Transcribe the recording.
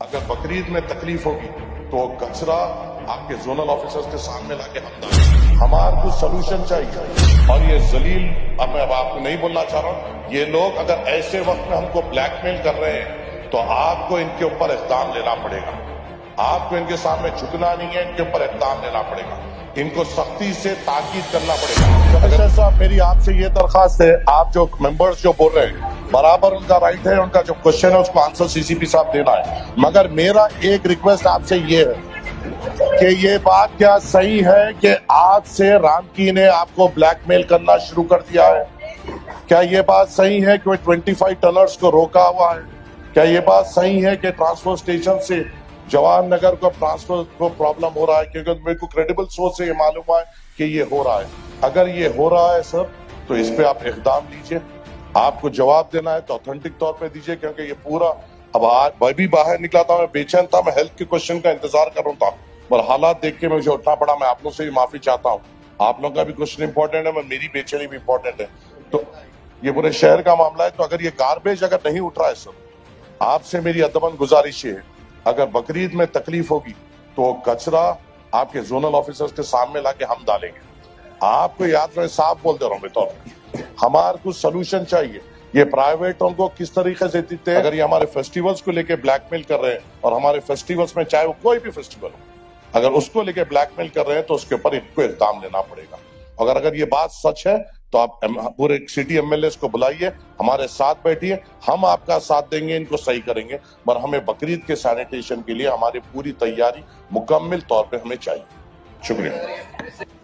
اگر بقرعید میں تکلیف ہوگی تو کچرا آپ کے زونل آفیسرز کے سامنے لا کے ہم ڈالیں۔ ہمارے کو سلوشن چاہیے، اور یہ ذلیل، اب میں آپ کو نہیں بولنا چاہ رہا ہوں، یہ لوگ اگر ایسے وقت میں ہم کو بلیک میل کر رہے ہیں تو آپ کو ان کے اوپر اقدام لینا پڑے گا۔ آپ کو ان کے سامنے جھکنا نہیں ہے، ان کے اوپر اقدام لینا پڑے گا، ان کو سختی سے تاکید کرنا پڑے گا۔ کمشنر صاحب، میری آپ سے یہ درخواست ہے، آپ جو ممبرز جو بول رہے ہیں برابر ان کا رائٹ ہے، ان کا جو کوشچن ہے اس کو آنسر سی سی پی صاحب دینا ہے، مگر میرا ایک ریکویسٹ آپ سے یہ ہے کہ یہ بات کیا صحیح ہے کہ آج سے رامکی نے آپ کو بلیک میل کرنا شروع کر دیا ہے؟ کیا یہ بات صحیح ہے کہ وہ 25 ٹنرز کو روکا ہوا ہے؟ کیا یہ بات صحیح ہے کہ ٹرانسفر اسٹیشن سے جواہر نگر کو ٹرانسفر کو پرابلم ہو رہا ہے؟ کیونکہ میرے کو کریڈیبل سورس سے یہ معلوم ہوا ہے کہ یہ ہو رہا ہے۔ اگر یہ ہو رہا ہے سر، تو اس پہ آپ اقدام لیجئے، آپ کو جواب دینا ہے تو اوتھینٹک طور پہ دیجئے، کیونکہ یہ پورا، اب آج میں بھی باہر نکلا تھا، میں بے چین تھا، میں ہیلتھ کے کوشچن کا انتظار کر رہا تھا، پر حالات دیکھ کے مجھے اٹھنا پڑا۔ میں آپ لوگ سے بھی معافی چاہتا ہوں، آپ لوگ کا بھی کوشچن امپورٹنٹ ہے، میری بے چینی بھی امپورٹنٹ ہے، تو یہ پورے شہر کا معاملہ ہے۔ تو اگر یہ گاربیج اگر نہیں اٹھ رہا ہے سر، آپ سے میری ادباً گزارش ہے، اگر بقرعید میں تکلیف ہوگی تو کچرا آپ کے زونل آفیسرز کے سامنے لا کے ہم ڈالیں گے۔ آپ کو یاد رہے، صاف بول دے رہا ہوں میں، تو ہمارے کو سلوشن چاہیے۔ یہ پرائیویٹوں کو کس طریقے سے دیتے ہیں؟ اگر یہ ہمارے فیسٹیولز کو لے کے بلیک میل کر رہے ہیں، اور ہمارے فیسٹیولز میں چاہے وہ کوئی بھی فیسٹیول ہو، اگر اس کو لے کے بلیک میل کر رہے ہیں تو اس کے اوپر ان کو اقدام لینا پڑے گا۔ اگر یہ بات سچ ہے تو آپ پورے سٹی ایم ایل ایز کو بلائیے، ہمارے ساتھ بیٹھیے، ہم آپ کا ساتھ دیں گے، ان کو صحیح کریں گے، پر ہمیں بقرعید کے سینیٹیشن کے لیے ہماری پوری تیاری مکمل طور پہ ہمیں چاہیے۔ شکریہ۔